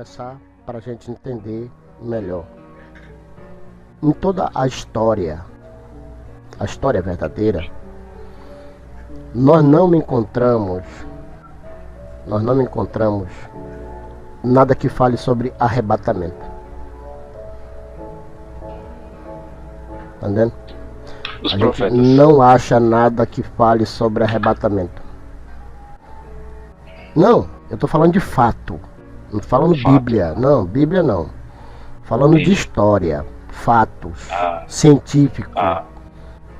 conversar para a gente entender melhor. Em toda a história verdadeira, nós não encontramos nada que fale sobre arrebatamento. Tá entendendo? Os A gente profetas. não acha nada que fale sobre arrebatamento. Não, eu tô falando de fato. Não tô falando Fato. Bíblia. Não, Bíblia não. Falando de Entendi. história, fatos, Ah. científico, Ah,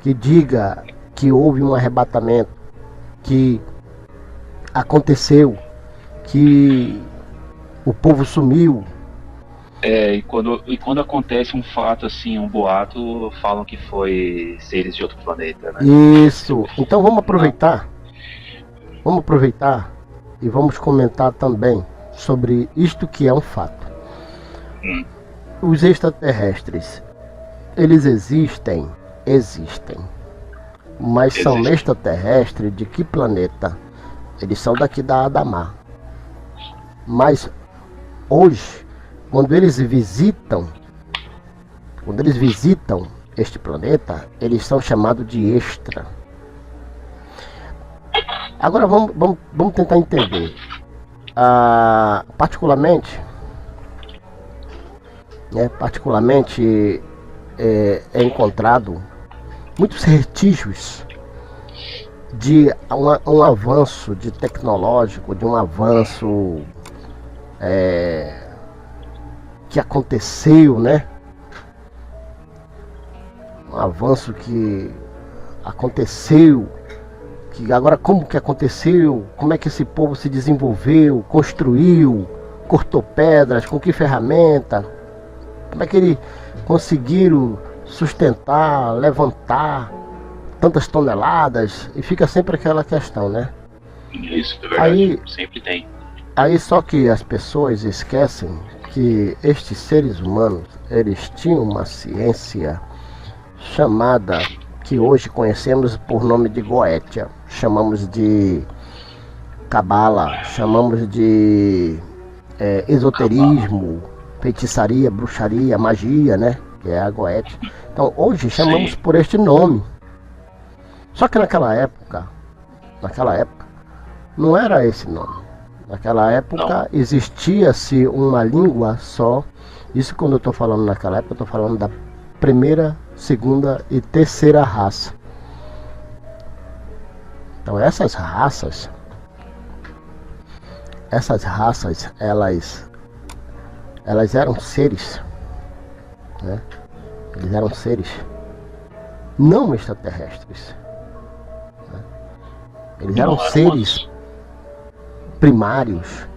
que diga que houve um arrebatamento, que aconteceu, que o povo sumiu. e quando acontece um fato assim, um boato, falam que foi seres de outro planeta, né? Isso. Então vamos aproveitar e vamos comentar também sobre isto que é um fato. Hum. Os extraterrestres, eles existem, mas são Existem. extraterrestres de que planeta? Eles são daqui da Adamar. Mas hoje, quando eles visitam este planeta, eles são chamados de extra. Agora vamos tentar entender. Particularmente é encontrado muitos vestígios de um avanço de tecnológico, de um avanço que aconteceu, né? Um avanço que aconteceu, que agora como que aconteceu, como é que esse povo se desenvolveu, construiu, cortou pedras, com que ferramenta, como é que eles conseguiram sustentar, levantar tantas toneladas, e fica sempre aquela questão, né? Isso é verdade. Aí- Sempre tem. Aí só que as pessoas esquecem que estes seres humanos, eles tinham uma ciência chamada, que hoje conhecemos por nome de Goétia, chamamos de Cabala, chamamos de esoterismo, feitiçaria, bruxaria, magia, né? Que é a Goétia. Então hoje chamamos Sim. por este nome. Só que naquela época, não era esse nome. Naquela época existia-se uma língua só. Isso quando eu estou falando naquela época, eu estou falando da primeira, segunda e terceira raça. Então essas raças, elas eram seres, né? Eles eram seres não extraterrestres, né? Eles eram Não eram seres humanos. primários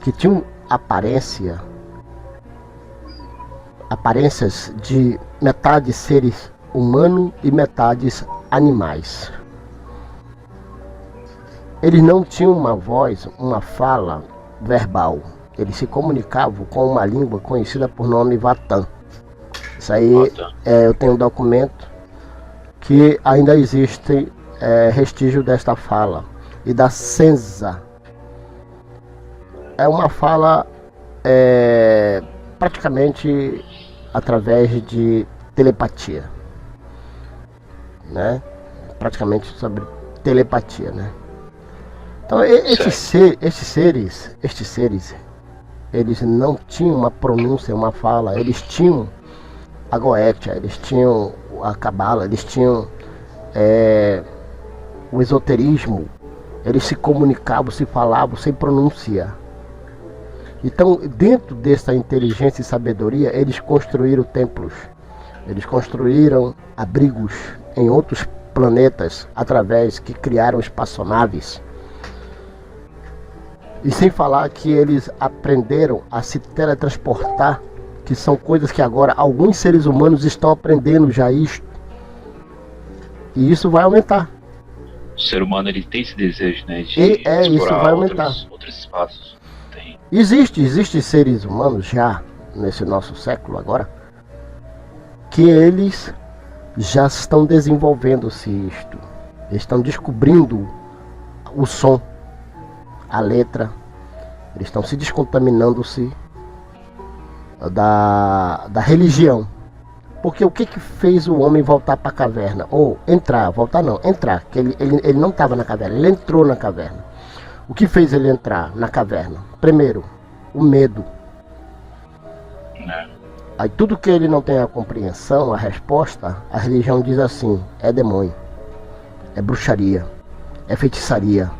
que tinham aparências de metade seres humanos e metades animais. Eles não tinham uma voz, uma fala verbal. Eles se comunicavam com uma língua conhecida por nome Vatã. Isso aí Vatã. eu tenho um documento que ainda existe restígio desta fala. E da Senza. É uma fala praticamente através de telepatia, né? Praticamente sobre telepatia, né? Então estes seres, eles não tinham uma pronúncia, uma fala. Eles tinham a Goétia, eles tinham a Cabala, eles tinham o esoterismo. Eles se comunicavam, se falavam sem pronúncia. Então, dentro dessa inteligência e sabedoria, eles construíram templos. Eles construíram abrigos em outros planetas, através que criaram espaçonaves. E sem falar que eles aprenderam a se teletransportar, que são coisas que agora alguns seres humanos estão aprendendo já isto. E isso vai aumentar. O ser humano ele tem esse desejo, né, de Isso explorar vai aumentar. outros espaços. Tem. Existem seres humanos já, nesse nosso século agora, que eles já estão desenvolvendo-se isto. Eles estão descobrindo o som, a letra. Eles estão se descontaminando-se da religião. Porque o que fez o homem voltar para a caverna? Ou entrar, voltar não, entrar. Que ele não estava na caverna, ele entrou na caverna. O que fez ele entrar na caverna? Primeiro, o medo. Aí tudo que ele não tem a compreensão, a resposta, a religião diz assim: é demônio, é bruxaria, é feitiçaria,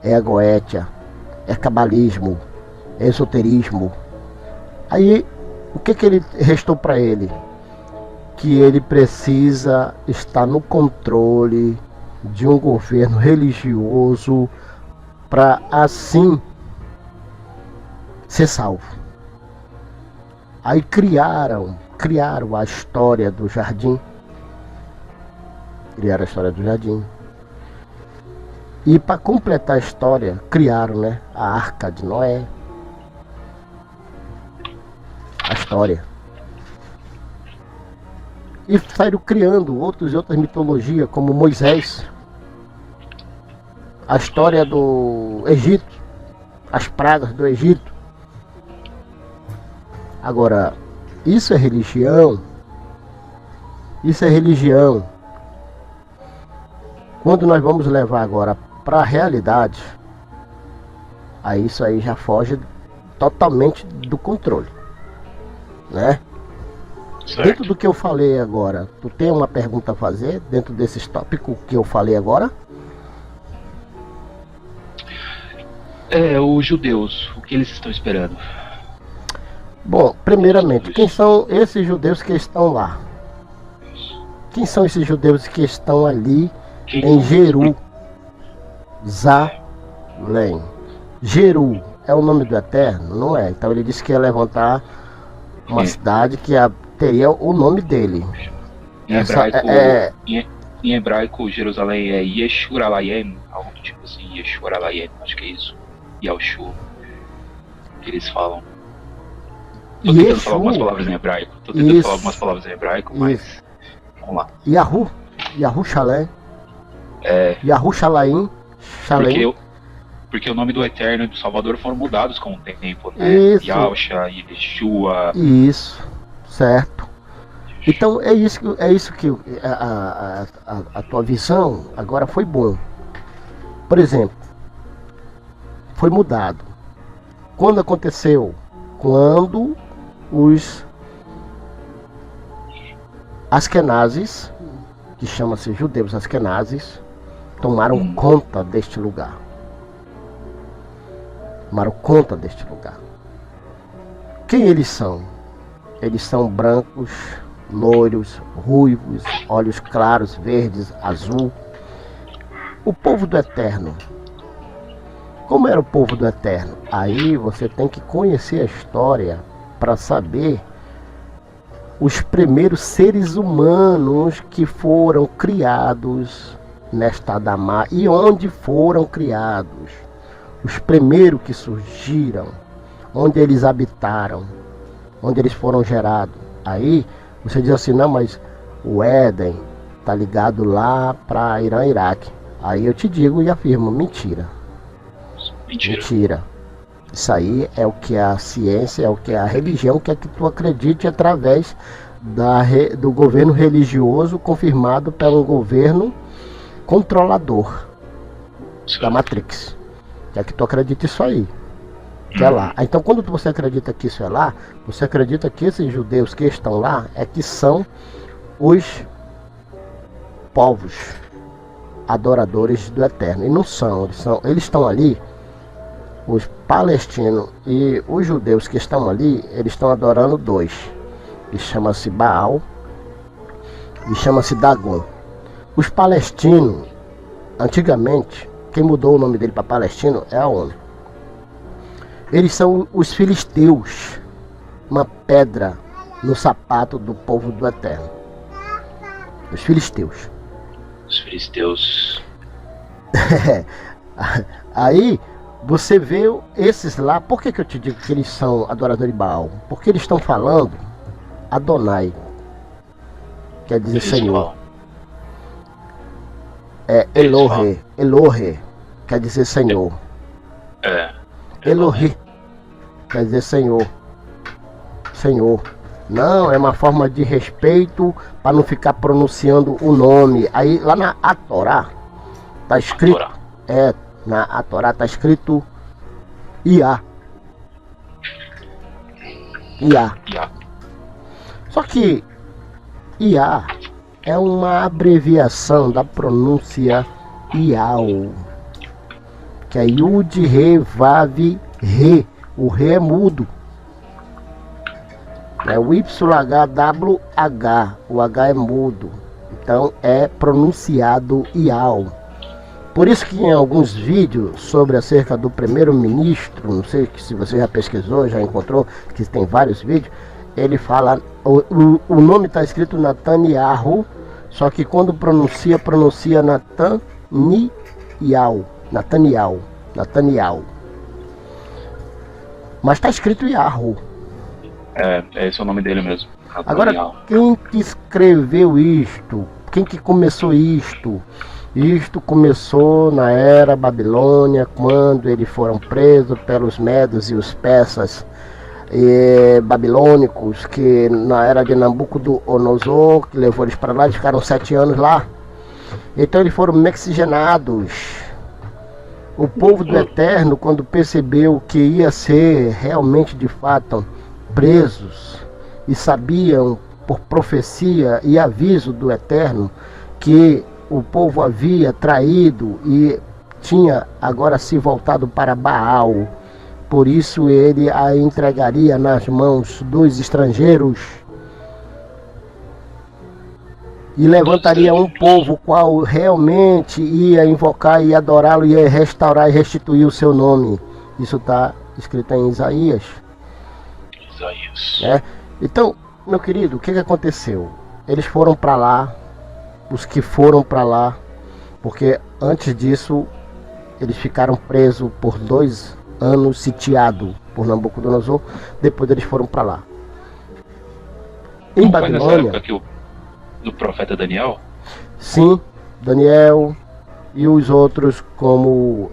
é goétia, é cabalismo, é esoterismo. Aí o que ele restou para ele? Que ele precisa estar no controle de um governo religioso para assim ser salvo. Aí criaram a história do jardim. Criaram a história do jardim. E para completar a história, criaram, né, a Arca de Noé. A história. E saíram criando outras mitologias, como Moisés. A história do Egito. As pragas do Egito. Agora, isso é religião? Isso é religião. Quando nós vamos levar agora para a realidade, aí isso aí já foge totalmente do controle, né? Certo. Dentro do que eu falei agora, tu tem uma pergunta a fazer dentro desses tópicos que eu falei agora? Os judeus, o que eles estão esperando? Bom, primeiramente, quem são esses judeus que estão lá? Quem são esses judeus que estão ali em Jerusalém? Jeru é o nome do Eterno? Não é. Então ele disse que ia levantar uma cidade que teria o nome dele. Em hebraico, Jerusalém é Yeshuralayim, algo do tipo assim, Yeshuralayim, acho que é isso. Yalshu, que eles falam. Tô tentando falar algumas palavras em hebraico. Mas vamos lá. Yahu Shalem. Yahu Shalaim. Porque o nome do Eterno e do Salvador foram mudados com o tempo, né? Yahusha, Yeshua. Isso, certo. Então é isso que a tua visão agora foi bom. Por exemplo, foi mudado. Quando aconteceu? Quando os Askenazes, que chama-se judeus Askenazes, tomaram conta deste lugar. Tomaram conta deste lugar. Quem eles são? Eles são brancos, loiros, ruivos, olhos claros, verdes, azul. O povo do Eterno. Como era o povo do Eterno? Aí você tem que conhecer a história para saber os primeiros seres humanos que foram criados nesta Adamá e onde foram criados. Os primeiros que surgiram, onde eles habitaram, onde eles foram gerados. Aí você diz assim, não, mas o Éden está ligado lá para Irã, Iraque. Aí eu te digo e afirmo, mentira. Mentira. Isso aí é o que a ciência, é o que a religião quer que tu acredite através do governo religioso confirmado pelo governo controlador da Matrix. Quer que tu acredite isso aí. Que é lá. Então quando você acredita que isso é lá, você acredita que esses judeus que estão lá é que são os povos adoradores do Eterno. E não são, eles estão ali. Os palestinos e os judeus que estão ali, eles estão adorando dois. Que chama-se Baal e chama-se Dagon. Os palestinos, antigamente, quem mudou o nome dele para palestino é a ONU. Eles são os filisteus, uma pedra no sapato do povo do Eterno. Os filisteus. Os filisteus. Aí você vê esses lá. Por que eu te digo que eles são adoradores de Baal? Porque eles estão falando Adonai, quer dizer Senhor. É Elohe, quer dizer Senhor. Elohe quer dizer Senhor. Senhor. Não, é uma forma de respeito para não ficar pronunciando o nome. Aí lá na Torá tá escrito, na Torá tá escrito Iá. Iá. Só que Iá é uma abreviação da pronúncia Iau, que é Yud, Re, Vav, Re. O Re é mudo. É o YHWH, o H é mudo, então é pronunciado Iau. Por isso que em alguns vídeos sobre acerca do primeiro-ministro, não sei se você já pesquisou, já encontrou, que tem vários vídeos, ele fala, o nome está escrito Netanyahu, só que quando pronuncia Netanyahu. Mas está escrito Yahu. Esse é o nome dele mesmo. Agora, quem que escreveu isto? Quem que começou isto? Isto começou na era Babilônia, quando eles foram presos pelos medos e os persas babilônicos, que na era de Nabucodonosor, que levou eles para lá, eles ficaram 7 anos lá. Então eles foram mixigenados. O povo do Eterno, quando percebeu que ia ser realmente de fato presos, e sabiam por profecia e aviso do Eterno que o povo havia traído e tinha agora se voltado para Baal, por isso ele a entregaria nas mãos dos estrangeiros e levantaria um povo qual realmente ia invocar e adorá-lo, ia restaurar e restituir o seu nome. Isso está escrito em Isaías. Então, meu querido, o que aconteceu? Eles foram para lá, os que foram para lá, porque antes disso eles ficaram presos por 2 anos, sitiados por Nabucodonosor. Depois eles foram para lá. Em Babilônia. Foi nessa época do profeta Daniel? Sim, Daniel e os outros como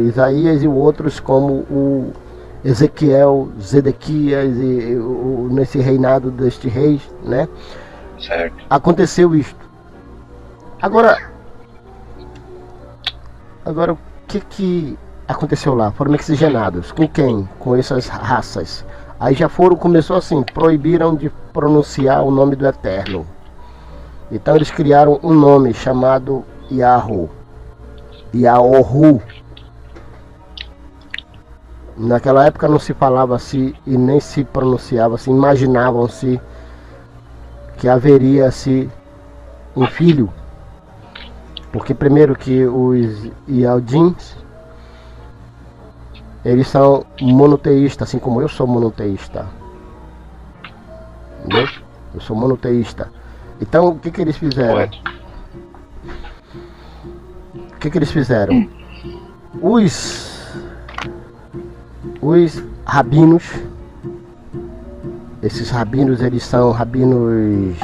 Isaías e os outros como o Ezequiel, Zedequias nesse reinado deste reis, né? Certo. Aconteceu isto. Agora o que aconteceu lá? Foram mixigenados. Com quem? Com essas raças. Aí começou assim, proibiram de pronunciar o nome do Eterno. Então eles criaram um nome chamado Yahu. Naquela época não se falava assim e nem se pronunciava assim, imaginavam-se que haveria-se um filho. Porque primeiro que os Yaldins, eles são monoteístas, assim como eu sou monoteísta. Entendeu? Eu sou monoteísta. Então o que eles fizeram? Correto. O que eles fizeram? Os rabinos, esses rabinos, eles são rabinos